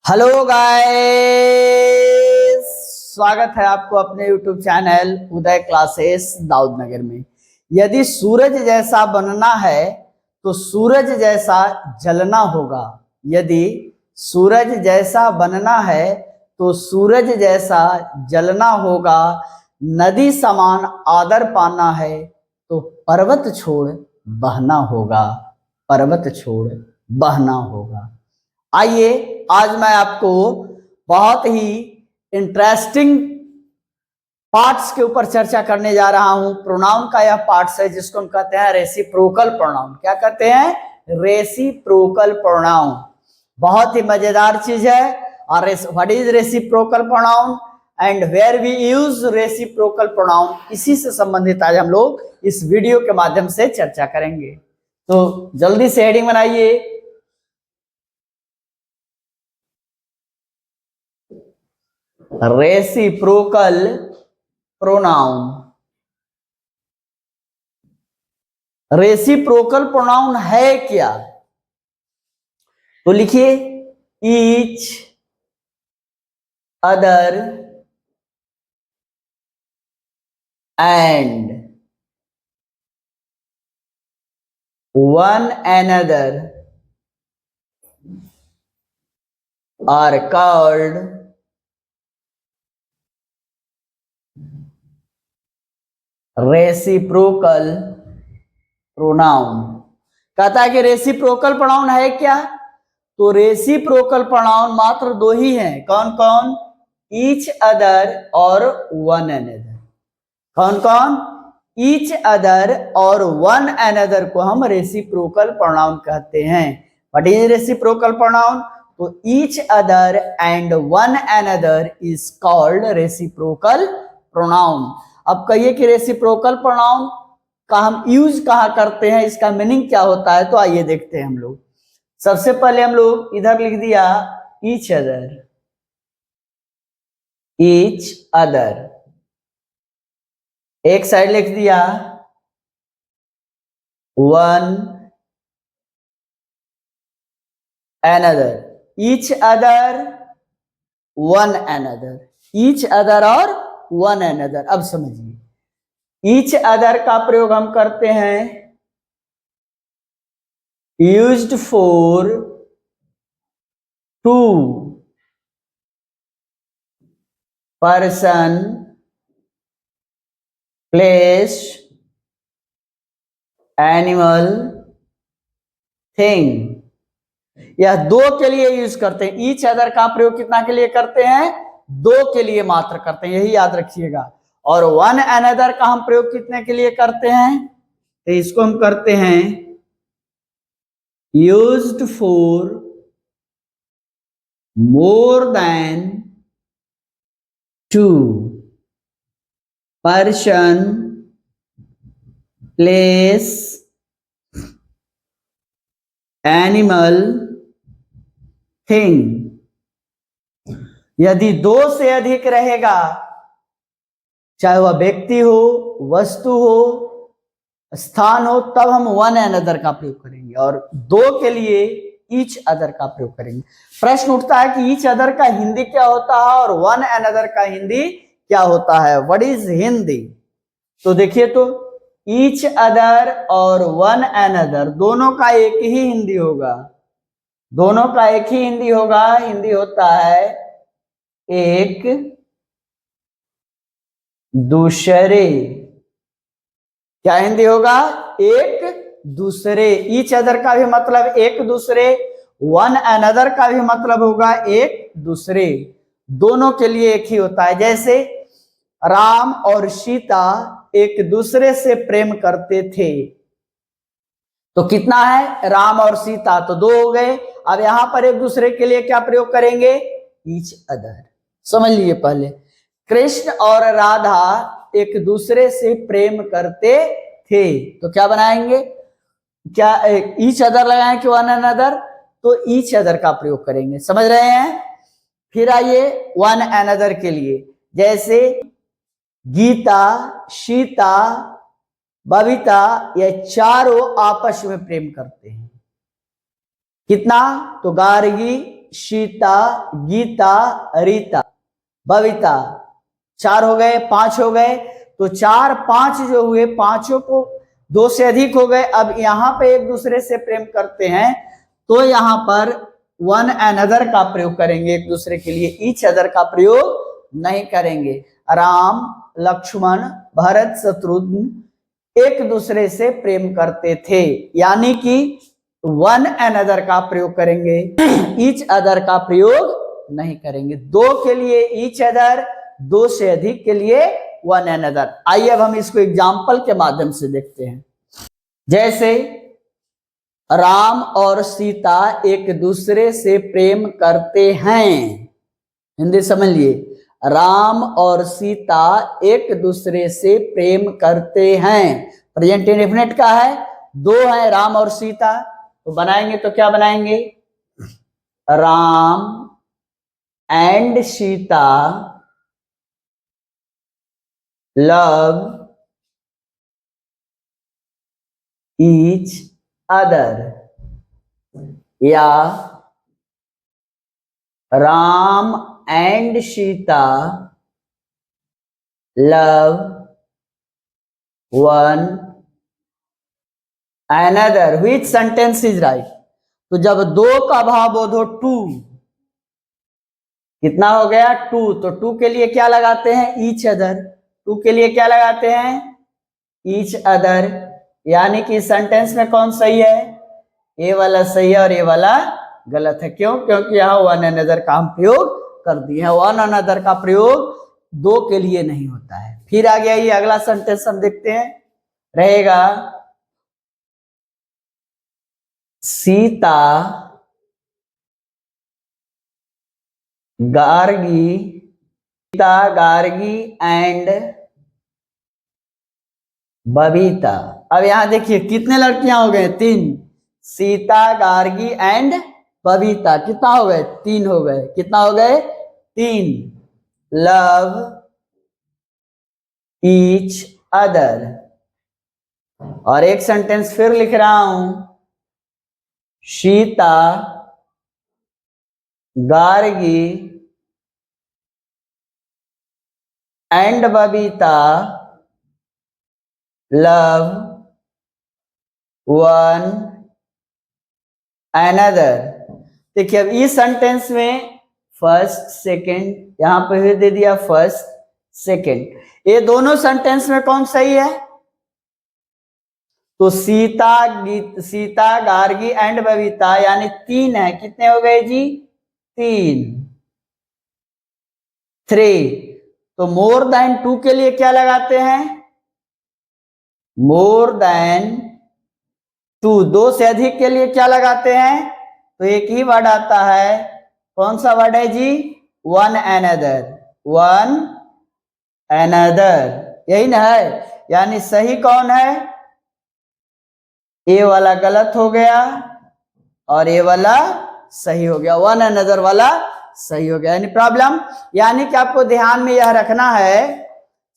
Hello guys, स्वागत है आपको अपने YouTube चैनल उदय क्लासेस दाऊद नगर में। यदि सूरज जैसा बनना है तो सूरज जैसा जलना होगा। यदि सूरज जैसा बनना है तो सूरज जैसा जलना होगा। नदी समान आदर पाना है तो पर्वत छोड़ बहना होगा। पर्वत छोड़ बहना होगा। आइए आज मैं आपको बहुत ही इंटरेस्टिंग पार्ट्स के ऊपर चर्चा करने जा रहा हूं। प्रोनाउन का यह पार्ट्स है जिसको हम कहते हैं रेसिप्रोकल प्रोनाउन। क्या कहते हैं? Reciprocal pronoun. बहुत ही मजेदार चीज है। और what is reciprocal pronoun and where we use reciprocal pronoun, इसी से संबंधित आज हम लोग इस वीडियो के माध्यम से चर्चा करेंगे। तो जल्दी से हेडिंग बनाइए। Reciprocal pronoun. रेसिप्रोकल प्रोनाउन है क्या? तो लिखिए each other and one another are called reciprocal pronoun. कहता है कि रेसिप्रोकल प्रोनाउन है क्या? तो रेसिप्रोकल प्रोनाउन मात्र दो ही हैं। कौन कौन? ईच अदर और वन एनदर। कौन कौन? ईच अदर और वन एनदर को हम रेसिप्रोकल प्रोनाउन कहते हैं। What is reciprocal pronoun? तो each other and one another is called reciprocal pronoun. अब कहिए कि रेसिप्रोकल प्रोनाउन का हम यूज कहाँ करते हैं, इसका मीनिंग क्या होता है? तो आइए देखते हैं हम लोग। सबसे पहले हम लोग इधर लिख दिया ईच अदर। ईच अदर एक साइड लिख दिया one another. Each other one another. Each other और वन एनदर। अब समझिए, ईच अदर का प्रयोग हम करते हैं used for two person place animal thing. यह दो के लिए यूज करते हैं। ईच अदर का प्रयोग कितना के लिए करते हैं? दो के लिए मात्र करते हैं, यही याद रखिएगा। और वन अनदर का हम प्रयोग कितने के लिए करते हैं? तो इसको हम करते हैं used for more than two person place animal thing. यदि दो से अधिक रहेगा, चाहे वह व्यक्ति हो, वस्तु हो, स्थान हो, तब हम वन अनदर का प्रयोग करेंगे और दो के लिए ईच अदर का प्रयोग करेंगे। प्रश्न उठता है कि ईच अदर का हिंदी क्या होता है और वन अनदर का हिंदी क्या होता है? What is Hindi? तो देखिए, तो ईच अदर और वन अनदर दोनों का एक ही हिंदी होगा। दोनों का एक ही हिंदी होगा। हिंदी होता है एक दूसरे। क्या हिंदी होगा? एक दूसरे। ईच अदर का भी मतलब एक दूसरे, वन अनदर का भी मतलब होगा एक दूसरे। दोनों के लिए एक ही होता है। जैसे राम और सीता एक दूसरे से प्रेम करते थे, तो कितना है? राम और सीता, तो दो हो गए। अब यहां पर एक दूसरे के लिए क्या प्रयोग करेंगे? Each other. समझ लीजिए, पहले कृष्ण और राधा एक दूसरे से प्रेम करते थे, तो क्या बनाएंगे? क्या ईच अदर लगाएं कि वन अनदर? तो ईच अदर का प्रयोग करेंगे। समझ रहे हैं? फिर आइए वन अनदर के लिए। जैसे गीता, सीता, बबीता, ये चारों आपस में प्रेम करते हैं। कितना? तो गार्गी, सीता, गीता, रीता, बबीता। 4 हो गए, 5 हो गए। तो 4 5 जो हुए, पांचों को 2 से अधिक हो गए। अब यहां पे एक दूसरे से प्रेम करते हैं तो यहां पर वन अनदर का प्रयोग करेंगे, एक दूसरे के लिए ईच अदर का प्रयोग नहीं करेंगे। राम, लक्ष्मण, भरत, शत्रुघ्न एक दूसरे से प्रेम करते थे, यानी कि वन अनदर का प्रयोग करेंगे, ईच अदर का प्रयोग नहीं करेंगे। 2 के लिए ईच अदर, 2 से अधिक के लिए वन अनदर। आइए अब हम इसको एग्जाम्पल के माध्यम से देखते हैं। जैसे राम और सीता एक दूसरे से प्रेम करते हैं। हिंदी समझ लिए, राम और सीता एक दूसरे से प्रेम करते हैं। प्रेजेंट इंडेफिनिट का है, 2 है राम और सीता, तो बनाएंगे तो क्या बनाएंगे? Ram and Sita love each other, या Ram and Sita love one another. Which sentence is right? तो जब 2 का भाव बोध हो 2, कितना हो गया? 2। तो 2 के लिए क्या लगाते हैं? Each other. 2 के लिए क्या लगाते हैं? Each other. यानी कि सेंटेंस में कौन सही है? ये वाला सही है और ये वाला गलत है। क्यों? क्योंकि यहां वन अनदर का हम प्रयोग कर दिए हैं। वन अनदर का प्रयोग 2 के लिए नहीं होता है। फिर आ गया ये अगला सेंटेंस, हम देखते हैं। रहेगा सीता गार्गी, सीता गार्गी एंड बबीता। अब यहां देखिए कितने लड़कियां हो गए? 3। सीता, गार्गी एंड बबीता कितना हो गए? 3 हो गए। कितना हो गए? 3। Love each other. और एक सेंटेंस फिर लिख रहा हूं, Sita Gargi and Babita love one another. देखिए अब इस सेंटेंस में फर्स्ट सेकंड, यहां पे दे दिया फर्स्ट सेकंड। ये दोनों सेंटेंस में कौन सही है? तो सीता गार्गी एंड बबीता, यानी 3 है। कितने हो गए जी? 3। 3। तो मोर देन 2 के लिए क्या लगाते हैं? More than 2। 2 से अधिक के लिए क्या लगाते हैं? तो एक ही वर्ड आता है। कौन सा वर्ड है जी? One another. वन अनदर, यही ना है। यानी सही कौन है? ए वाला गलत हो गया और ए वाला सही हो गया। वन अनदर वाला सही हो गया। यानी प्रॉब्लम, यानी कि आपको ध्यान में यह रखना है,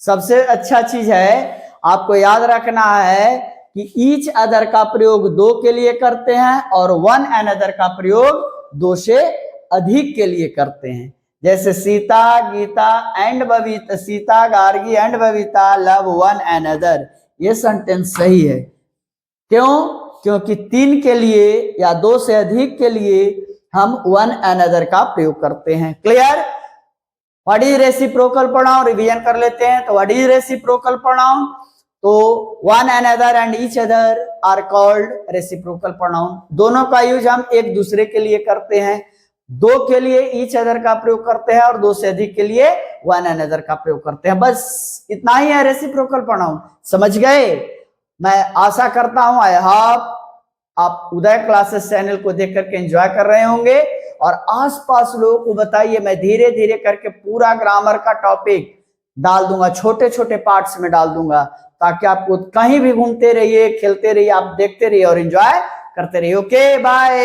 सबसे अच्छा चीज है आपको याद रखना है कि ईच अदर का प्रयोग 2 के लिए करते हैं और वन अनदर का प्रयोग 2 से अधिक के लिए करते हैं। जैसे Sita Gita and Babita, Sita Gargi and Babita love one another, ये सेंटेंस सही है। क्यों? क्योंकि 3 के लिए या 2 से अधिक के लिए हम वन अनदर का प्रयोग करते हैं। Clear? What is reciprocal pronoun? Revision कर लेते हैं। तो व्हाट इज रेसिप्रोकल प्रोनाउन? तो one another and each other are called reciprocal pronoun. दोनों का यूज हम एक दूसरे के लिए करते हैं। 2 के लिए ईच अदर का प्रयोग करते हैं और 2 से अधिक के लिए वन अनदर का प्रयोग करते हैं। बस इतना ही है रेसिप्रोकल प्रोनाउन। समझ गए? मैं आशा करता हूं, आई होप आप उदय क्लासेस चैनल को देख करके एंजॉय कर रहे होंगे और आसपास लोगों को बताइए। मैं धीरे धीरे करके पूरा ग्रामर का टॉपिक डाल दूंगा, छोटे छोटे पार्ट्स में डाल दूंगा, ताकि आपको कहीं भी घूमते रहिए, खेलते रहिए, आप देखते रहिए और एंजॉय करते रहिए। Okay, bye.